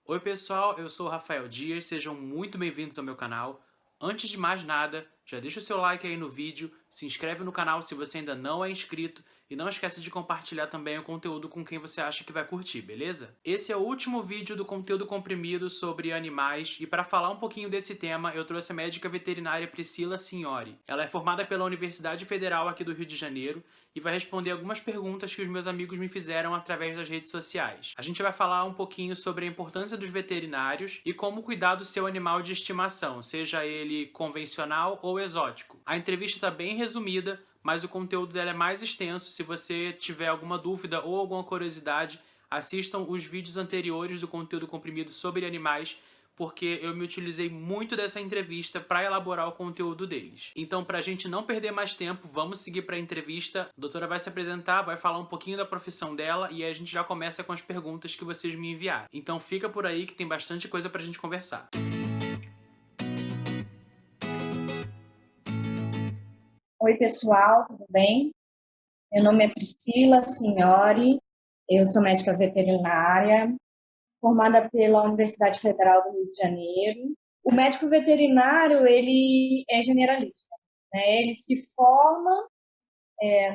Oi pessoal, eu sou o Rafael Dias, sejam muito bem-vindos ao meu canal. Antes de mais nada, já deixa o seu like aí no vídeo, se inscreve no canal se você ainda não é inscrito e não esquece de compartilhar também o conteúdo com quem você acha que vai curtir, beleza? Esse é o último vídeo do conteúdo comprimido sobre animais e para falar um pouquinho desse tema eu trouxe a médica veterinária Priscila Signori. Ela é formada pela Universidade Federal aqui do Rio de Janeiro e vai responder algumas perguntas que os meus amigos me fizeram através das redes sociais. A gente vai falar um pouquinho sobre a importância dos veterinários e como cuidar do seu animal de estimação, seja ele convencional ou exótico. A entrevista está bem resumida, mas o conteúdo dela é mais extenso. Se você tiver alguma dúvida ou alguma curiosidade, assistam os vídeos anteriores do conteúdo comprimido sobre animais, porque eu me utilizei muito dessa entrevista para elaborar o conteúdo deles. Então, para a gente não perder mais tempo, vamos seguir para a entrevista. A doutora vai se apresentar, vai falar um pouquinho da profissão dela e aí a gente já começa com as perguntas que vocês me enviaram. Então fica por aí que tem bastante coisa para a gente conversar. Oi, pessoal, tudo bem? Meu nome é Priscila Signori, eu sou médica veterinária, formada pela Universidade Federal do Rio de Janeiro. O médico veterinário, ele é generalista, né? Ele se forma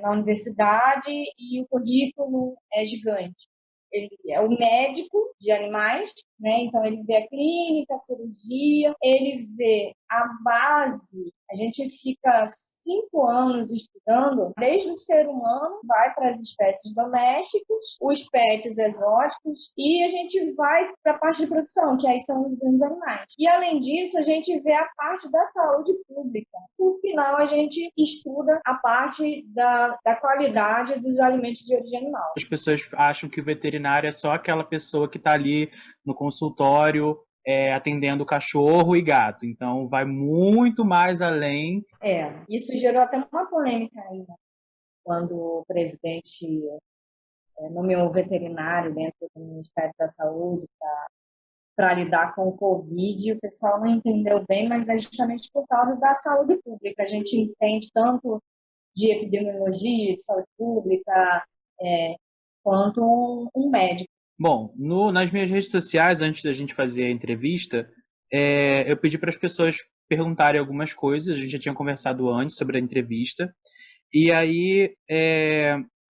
na universidade e o currículo é gigante. Ele é o médico de animais, né? Então ele vê a clínica, a cirurgia, ele vê a base. A gente fica 5 anos estudando, desde o ser humano, vai para as espécies domésticas, os pets exóticos, e a gente vai para a parte de produção, que aí são os grandes animais. E além disso, a gente vê a parte da saúde pública. No final, a gente estuda a parte da qualidade dos alimentos de origem animal. As pessoas acham que o veterinário é só aquela pessoa que está ali no consultório atendendo cachorro e gato. Então vai muito mais além. Isso gerou até uma polêmica aí, né? Quando o presidente nomeou o veterinário dentro do Ministério da Saúde para lidar com o Covid, o pessoal não entendeu bem, mas é justamente por causa da saúde pública. A gente entende tanto de epidemiologia, de saúde pública, quanto um médico. Bom, nas minhas redes sociais, antes da gente fazer a entrevista, eu pedi para as pessoas perguntarem algumas coisas. A gente já tinha conversado antes sobre a entrevista. E aí,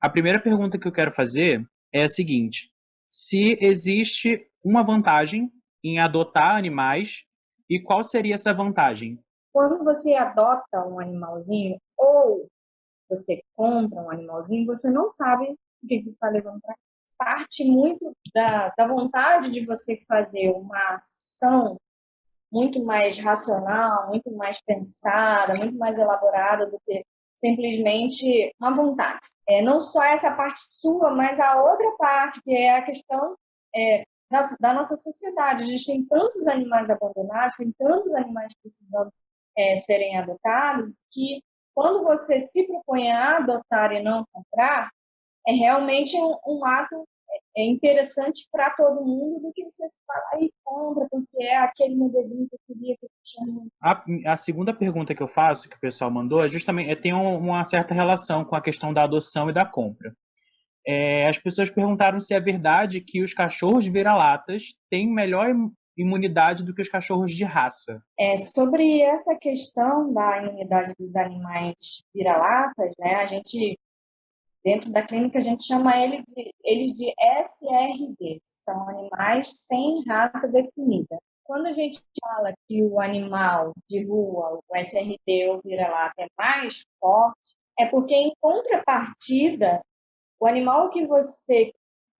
a primeira pergunta que eu quero fazer é a seguinte: se existe uma vantagem em adotar animais e qual seria essa vantagem? Quando você adota um animalzinho ou você compra um animalzinho, você não sabe o que você está levando para casa. Parte muito da vontade de você fazer uma ação muito mais racional, muito mais pensada, muito mais elaborada do que simplesmente uma vontade. Não só essa parte sua, mas a outra parte, que é a questão da nossa sociedade. A gente tem tantos animais abandonados, tem tantos animais precisando serem adotados, que quando você se propõe a adotar e não comprar, é realmente um ato interessante para todo mundo do que você falar e compra, porque é aquele modelinho que eu queria que eu tinha. A segunda pergunta que eu faço, que o pessoal mandou, é justamente tem uma certa relação com a questão da adoção e da compra. As pessoas perguntaram se é verdade que os cachorros vira-latas têm melhor imunidade do que os cachorros de raça. Sobre essa questão da imunidade dos animais vira-latas, né, a gente, dentro da clínica, a gente chama eles de SRD, são animais sem raça definida. Quando a gente fala que o animal de rua, o SRD ou vira-lata, é mais forte, é porque, em contrapartida, o animal que você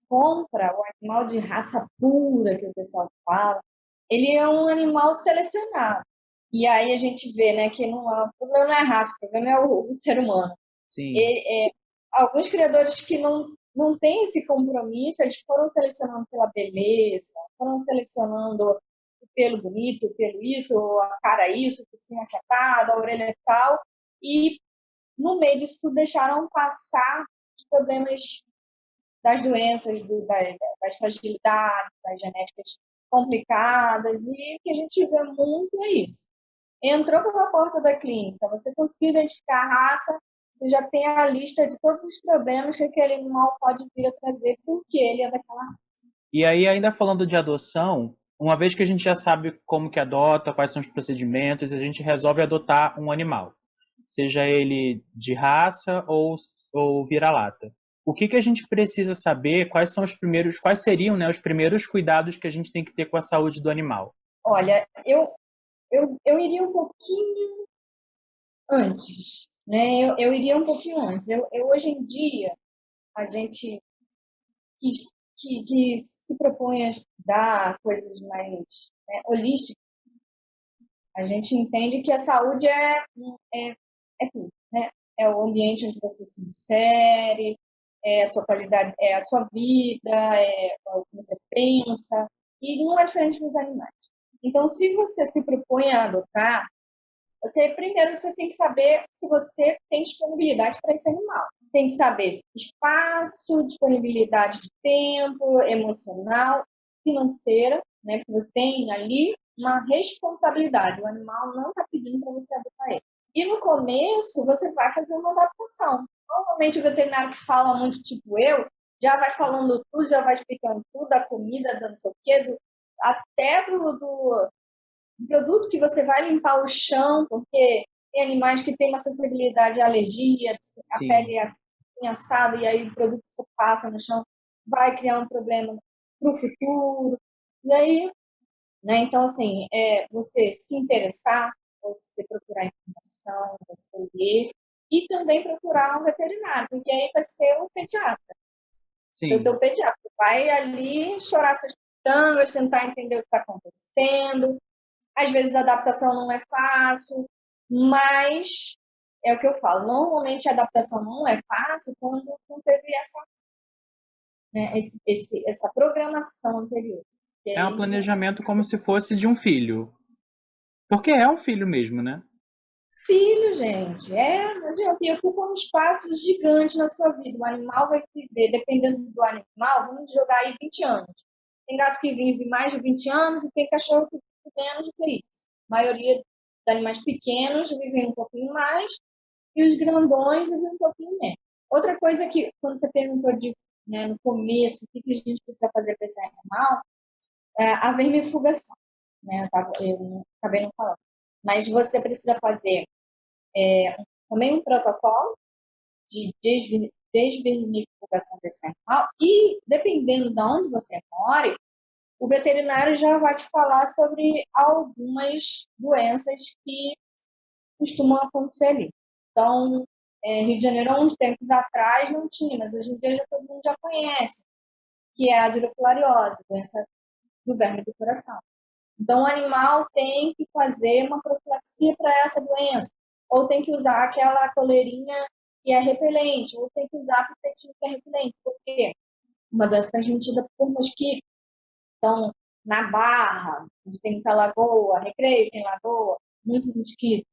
compra, o animal de raça pura, que o pessoal fala, ele é um animal selecionado. E aí a gente vê, né, que o problema não é a raça, o problema é o ser humano. Sim. Alguns criadores que não têm esse compromisso, eles foram selecionando pela beleza, foram selecionando o pelo bonito, o pelo isso, a cara isso, o focinho achatado, a orelha tal, e no meio disso tudo deixaram passar os problemas das doenças, das fragilidades, das genéticas complicadas, e o que a gente vê muito é isso. Entrou pela porta da clínica, você conseguiu identificar a raça, você já tem a lista de todos os problemas que aquele animal pode vir a trazer porque ele é daquela raça. E aí, ainda falando de adoção, uma vez que a gente já sabe como que adota, quais são os procedimentos, a gente resolve adotar um animal, seja ele de raça ou vira-lata. O que que a gente precisa saber? Quais seriam, né, os primeiros cuidados que a gente tem que ter com a saúde do animal? Olha, eu iria um pouquinho antes, né? Eu iria um pouquinho antes. Hoje em dia, a gente que, que se propõe a estudar coisas mais, né, holísticas, a gente entende que a saúde é tudo, né? É o ambiente onde você se insere, é a sua qualidade, é a sua vida, é o que você pensa, e não é diferente dos animais. Então, se você se propõe a adotar, primeiro você tem que saber se você tem disponibilidade para esse animal. Tem que saber espaço, disponibilidade de tempo, emocional, financeira, né? Porque você tem ali uma responsabilidade. O animal não está pedindo para você adotar ele. E no começo, você vai fazer uma adaptação. Normalmente, o veterinário que fala muito, tipo eu, já vai falando tudo, já vai explicando tudo, da comida, da não sei o quê, até do produto que você vai limpar o chão, porque tem animais que têm uma sensibilidade à alergia, a Sim. pele é assim, assada, e aí o produto que você passa no chão vai criar um problema para o futuro. E aí, né, então, assim, você se interessar, você procurar informação, você ler, e também procurar um veterinário, porque aí vai ser um pediatra. Seu teu pediatra vai ali chorar suas pitangas, tentar entender o que está acontecendo. Às vezes a adaptação não é fácil, mas é o que eu falo. Normalmente a adaptação não é fácil quando não teve né, essa programação anterior. É um planejamento como se fosse de um filho. Porque é um filho mesmo, né? Filho, gente, não adianta. E ocupa um espaço gigante na sua vida. O animal vai viver, dependendo do animal, vamos jogar aí 20 anos. Tem gato que vive mais de 20 anos e tem cachorro que vive menos do que isso. A maioria dos animais pequenos vivem um pouquinho mais e os grandões vivem um pouquinho menos. Outra coisa que, quando você perguntou né, no começo, o que a gente precisa fazer para esse animal, é a vermifugação. Né? Eu acabei não falando. Mas você precisa fazer também um protocolo de desvermifugação desse animal e, dependendo de onde você mora, o veterinário já vai te falar sobre algumas doenças que costumam acontecer ali. Então, Rio de Janeiro, há uns tempos atrás, não tinha, mas hoje em dia todo mundo já conhece, que é a dirofilariose, doença do verme do coração. Então, o animal tem que fazer uma profilaxia para essa doença, ou tem que usar aquela coleirinha que é repelente, ou tem que usar protetor que é repelente, porque uma doença transmitida por mosquito. Então, na Barra, onde tem muita lagoa, Recreio tem lagoa, muito mosquito,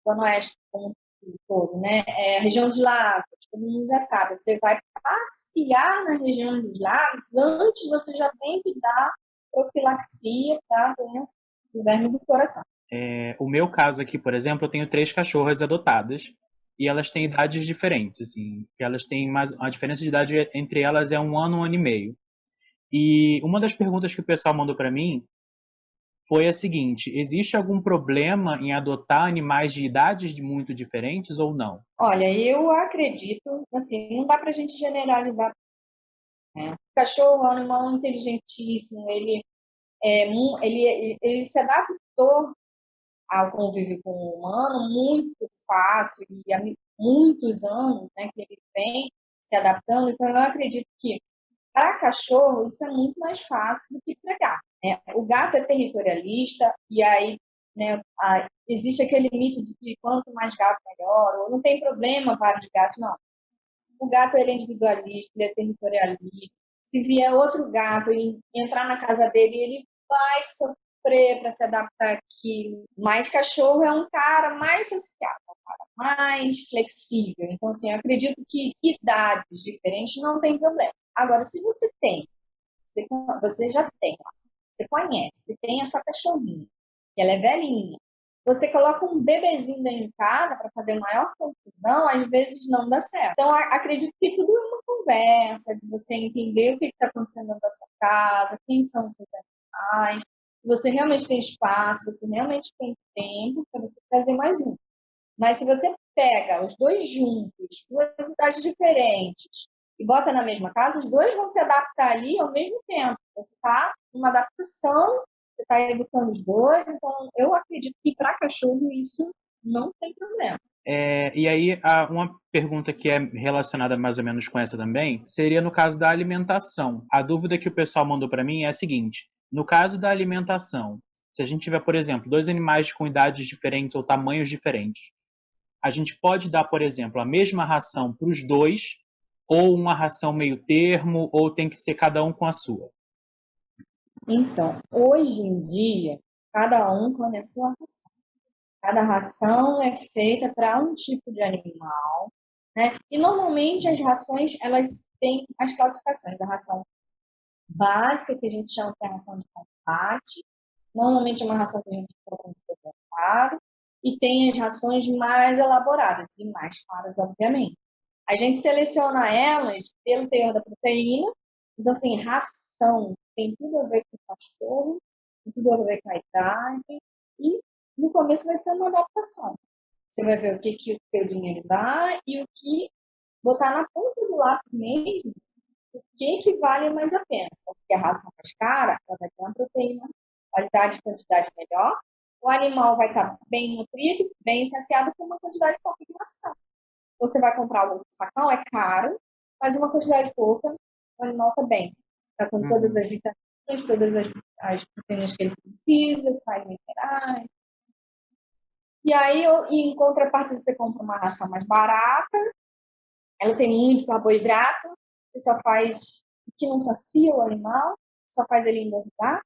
Zona Oeste como um todo, né? A região dos lagos, todo mundo já sabe, você vai passear na região dos lagos, antes você já tem que dar profilaxia para a doença do verme do coração. O meu caso aqui, por exemplo, eu tenho 3 cachorras adotadas e elas têm idades diferentes, assim, elas têm mais a diferença de idade entre elas é um ano e meio. E uma das perguntas que o pessoal mandou para mim foi a seguinte: existe algum problema em adotar animais de idades muito diferentes ou não? Olha, eu acredito, assim, não dá para a gente generalizar, né? O cachorro é um animal inteligentíssimo, ele se adaptou ao convívio com o humano muito fácil e há muitos anos, né, que ele vem se adaptando. Então, eu acredito que para cachorro isso é muito mais fácil do que para gato, né? O gato é territorialista e aí, né, existe aquele mito de que quanto mais gato melhor, ou não tem problema vários gatos, não. O gato ele é individualista, ele é territorialista. Se vier outro gato e entrar na casa dele, ele vai sofrer para se adaptar àquilo. Mas cachorro é um cara mais social, um cara mais flexível. Então, assim, eu acredito que idades diferentes não tem problema. Agora, se você tem, você já tem, você conhece, você tem a sua cachorrinha, que ela é velhinha, Você coloca um bebezinho dentro de casa para fazer maior confusão, às vezes não dá certo. Então, acredito que tudo é uma conversa, de você entender o que está acontecendo dentro da sua casa, quem são os seus animais, se você realmente tem espaço, se você realmente tem tempo para você trazer mais um. Mas se você pega os dois juntos, duas idades diferentes, e bota na mesma casa, os dois vão se adaptar ali ao mesmo tempo. Você está numa adaptação, você está educando os dois, então eu acredito que para cachorro isso não tem problema. E aí, uma pergunta que é relacionada mais ou menos com essa também, seria no caso da alimentação. A dúvida que o pessoal mandou para mim é a seguinte: no caso da alimentação, se a gente tiver, por exemplo, dois animais com idades diferentes ou tamanhos diferentes, a gente pode dar, por exemplo, a mesma ração para os dois, ou uma ração meio termo, ou tem que ser cada um com a sua? Então, hoje em dia, cada um come a sua ração. Cada ração é feita para um tipo de animal, né? E normalmente as rações, elas têm as classificações da ração básica, que a gente chama de ração de combate. Normalmente é uma ração que a gente compra no supermercado. E tem as rações mais elaboradas e mais caras, obviamente. A gente seleciona elas pelo teor da proteína. Então, assim, ração tem tudo a ver com o cachorro, tem tudo a ver com a idade. E no começo vai ser uma adaptação. Você vai ver o que o teu dinheiro dá e o que botar na ponta do lápis mesmo, o que vale mais a pena. Porque a ração mais cara, ela vai ter uma proteína, qualidade e quantidade melhor. O animal vai estar bem nutrido, bem saciado com uma quantidade pouca de ração. Você vai comprar o sacão, é caro, mas uma quantidade pouca, o animal está bem. Está com todas as vitaminas, todas as proteínas que ele precisa, sais minerais. E aí, em contrapartida, você compra uma ração mais barata, ela tem muito carboidrato, que só faz, que não sacia o animal, só faz ele engordar.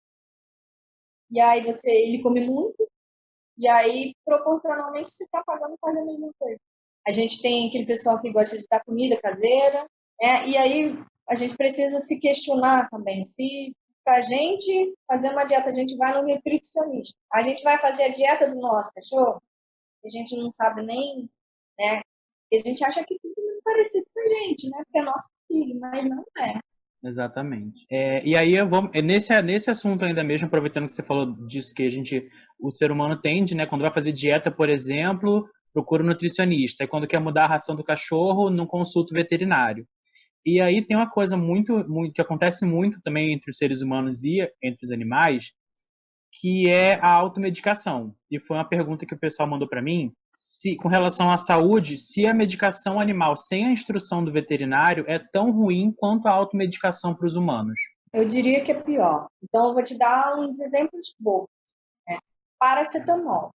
E aí ele come muito, e aí proporcionalmente você está pagando quase a mesma coisa. A gente tem aquele pessoal que gosta de dar comida caseira, né? E aí a gente precisa se questionar também se para a gente fazer uma dieta, a gente vai no nutricionista. A gente vai fazer a dieta do nosso cachorro, a gente não sabe nem, né? E a gente acha que tudo é parecido com a gente, né? Porque é nosso filho, mas não é. Exatamente. E aí nesse assunto ainda mesmo, aproveitando que você falou disso, que o ser humano tende, né, quando vai fazer dieta, por exemplo, procura um nutricionista. E quando quer mudar a ração do cachorro, não consulta o veterinário. E aí tem uma coisa muito que acontece muito também entre os seres humanos e entre os animais, que é a automedicação. E foi uma pergunta que o pessoal mandou para mim, se com relação à saúde, se a medicação animal sem a instrução do veterinário é tão ruim quanto a automedicação para os humanos. Eu diria que é pior. Então, eu vou te dar uns exemplos bobos. Né? Paracetamol.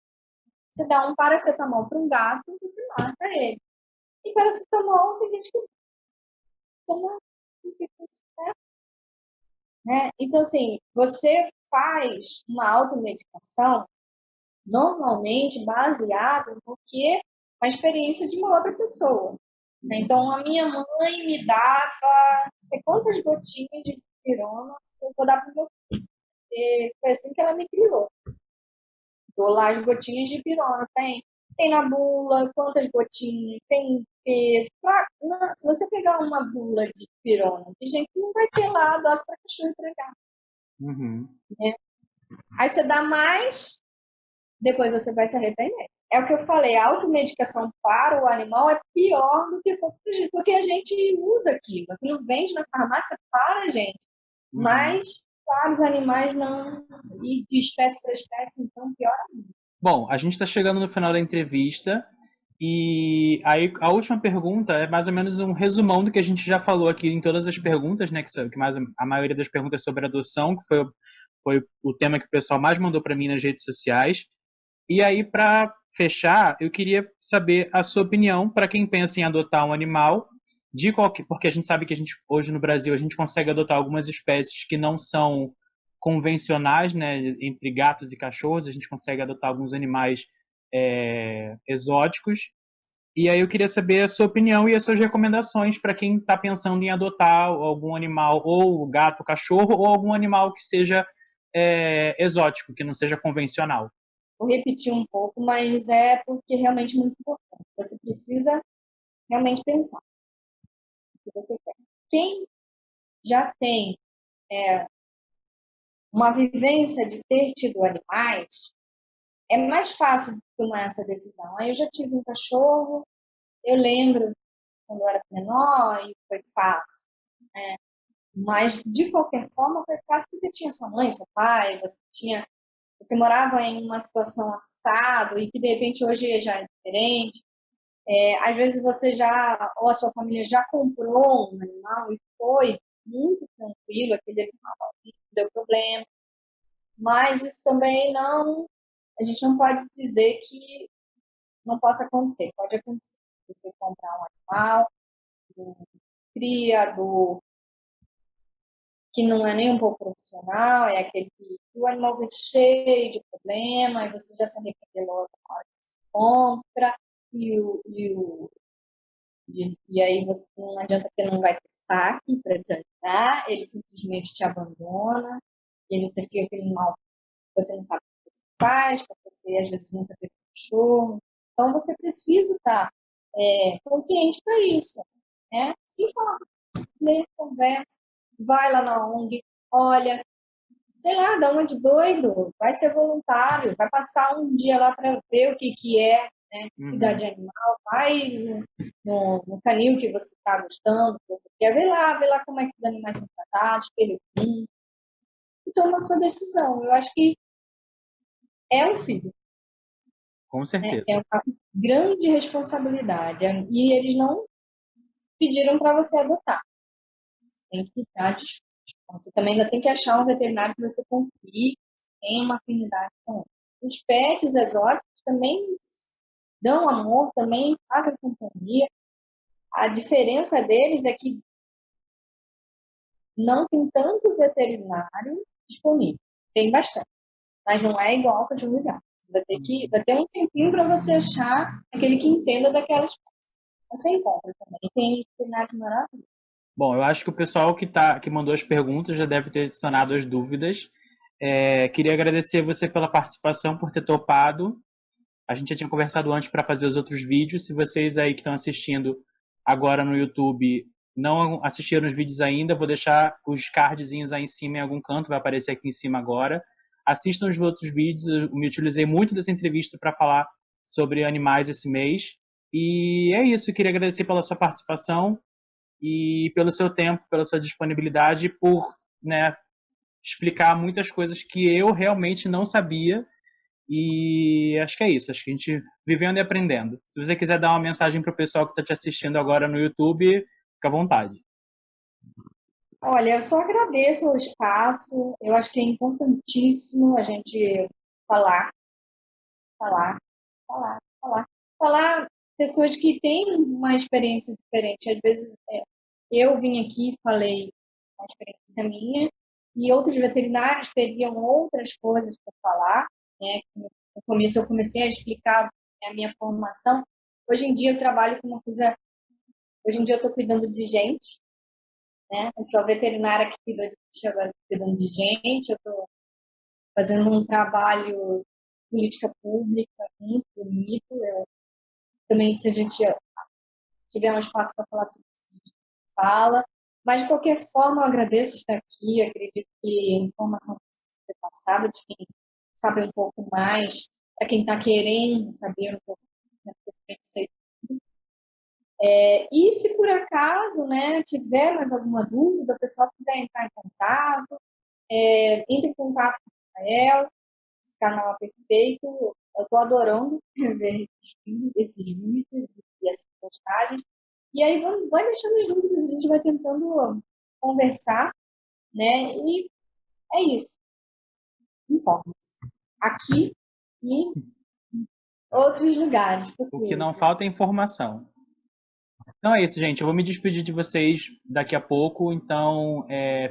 Você dá um paracetamol para um gato, você mata ele. E paracetamol tem gente que toma né? Então, assim, você faz uma automedicação normalmente baseada no que a experiência de uma outra pessoa. Né? Então, a minha mãe me dava não sei quantas gotinhas de pirona eu vou dar para o meu filho. E foi assim que ela me criou. Dou lá as gotinhas de pirona. Tem na bula, quantas gotinhas, tem peso. Se você pegar uma bula de pirona, tem gente que não vai ter lá a dose para cachorro entregar. Uhum. Né? Aí você dá mais, depois você vai se arrepender. É o que eu falei, a automedicação para o animal é pior do que fosse para a gente, porque a gente usa aquilo vende na farmácia para a gente. Uhum. Mas para os animais não, e de espécie para espécie, então pior ainda. Bom, a gente está chegando no final da entrevista e aí a última pergunta é mais ou menos um resumão do que a gente já falou aqui em todas as perguntas, né? Que mais a maioria das perguntas sobre adoção, que foi o tema que o pessoal mais mandou para mim nas redes sociais. E aí, para fechar, eu queria saber a sua opinião para quem pensa em adotar um animal porque a gente sabe que hoje no Brasil a gente consegue adotar algumas espécies que não são convencionais, né, entre gatos e cachorros, a gente consegue adotar alguns animais exóticos. E aí eu queria saber a sua opinião e as suas recomendações para quem está pensando em adotar algum animal, ou gato, cachorro, ou algum animal que seja exótico, que não seja convencional. Vou repetir um pouco, mas é porque é realmente muito importante. Você precisa realmente pensar o que você quer. Quem já tem uma vivência de ter tido animais, é mais fácil de tomar essa decisão. Aí eu já tive um cachorro, eu lembro quando eu era menor e foi fácil, né? Mas de qualquer forma foi fácil porque você tinha sua mãe, seu pai, você morava em uma situação assado e que de repente hoje já é diferente. Às vezes você já, ou a sua família já comprou um animal e foi muito tranquilo, aquele animal não deu problema. Mas isso também não, a gente não pode dizer que não possa acontecer. Pode acontecer. Você comprar um animal, um criador que não é nem um pouco profissional, é aquele que o animal vem cheio de problema, e você já se arrependeu logo na hora que você compra, e aí você não adianta porque não vai ter saque para te ajudar, ele simplesmente te abandona, e aí você fica aquele mal, você não sabe o que você faz, porque você às vezes nunca teve cachorro. Então você precisa estar consciente para isso, né? Se informa, lê, conversa, vai lá na ONG, olha, sei lá, dá uma de doido, vai ser voluntário, vai passar um dia lá para ver o que é, né, cuidar de animal, vai no canil que você está gostando, que você quer, vê lá como é que os animais são tratados, e toma a sua decisão. Eu acho que é um filho, Com né? certeza. É uma grande responsabilidade, e eles não pediram para você adotar, você tem que estar disposto. Você também ainda tem que achar um veterinário que você confie, que você tenha uma afinidade com ele. Os pets exóticos também dão amor, também fazem companhia. A diferença deles é que não tem tanto veterinário disponível. Tem bastante, mas não é igual para o lugar. Você vai ter um tempinho para você achar aquele que entenda daquelas coisas. Você encontra também. Tem veterinários maravilhosos. Bom, eu acho que o pessoal que mandou as perguntas já deve ter sanado as dúvidas. Queria agradecer você pela participação, por ter topado. A gente já tinha conversado antes para fazer os outros vídeos. Se vocês aí que estão assistindo agora no YouTube não assistiram os vídeos ainda, vou deixar os cardzinhos aí em cima em algum canto, vai aparecer aqui em cima agora. Assistam os outros vídeos, eu me utilizei muito dessa entrevista para falar sobre animais esse mês. E é isso, eu queria agradecer pela sua participação e pelo seu tempo, pela sua disponibilidade, por, né, explicar muitas coisas que eu realmente não sabia. E acho que é isso, acho que a gente vivendo e aprendendo. Se você quiser dar uma mensagem para o pessoal que está te assistindo agora no YouTube, fica à vontade. Olha, eu só agradeço o espaço. Eu acho que é importantíssimo a gente falar, falar, falar, falar. Falar pessoas que têm uma experiência diferente. Às vezes, eu vim aqui e falei uma experiência minha, e outros veterinários teriam outras coisas para falar, né? No começo eu comecei a explicar a minha formação. Hoje em dia eu trabalho com uma coisa. Hoje em dia eu estou cuidando de gente, né? Eu sou a veterinária que cuida de bicho, agora estou cuidando de gente. Eu estou fazendo um trabalho de política pública muito bonito. Também, se a gente tiver um espaço para falar sobre isso, a gente fala. Mas, de qualquer forma, eu agradeço estar aqui. Acredito que a informação precisa ser passada de quem sabe um pouco mais, para quem está querendo saber um pouco mais, e se por acaso, né, tiver mais alguma dúvida, o pessoal quiser entrar em contato, entre em contato com o Rafael, esse canal é perfeito. Eu estou adorando ver esses vídeos e essas postagens. E aí vai deixando as dúvidas, a gente vai tentando conversar, né? E é isso. Informa-se. Aqui e em outros lugares. O que não falta é informação. Então é isso, gente. Eu vou me despedir de vocês daqui a pouco, então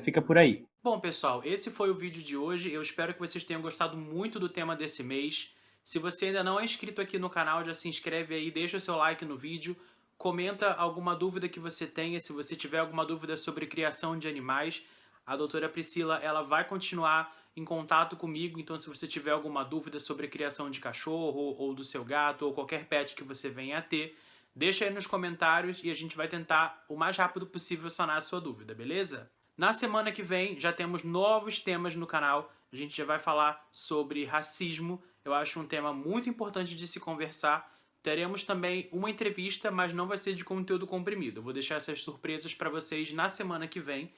fica por aí. Bom, pessoal, esse foi o vídeo de hoje. Eu espero que vocês tenham gostado muito do tema desse mês. Se você ainda não é inscrito aqui no canal, já se inscreve aí, deixa o seu like no vídeo, comenta alguma dúvida que você tenha, se você tiver alguma dúvida sobre criação de animais. A doutora Priscila, ela vai continuar em contato comigo, então se você tiver alguma dúvida sobre a criação de cachorro ou do seu gato ou qualquer pet que você venha a ter, deixa aí nos comentários e a gente vai tentar o mais rápido possível sanar a sua dúvida, beleza? Na semana que vem já temos novos temas no canal, a gente já vai falar sobre racismo, eu acho um tema muito importante de se conversar. Teremos também uma entrevista, mas não vai ser de conteúdo comprimido. Eu vou deixar essas surpresas para vocês na semana que vem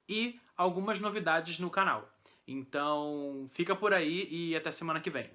e algumas novidades no canal. Então, fica por aí e até semana que vem.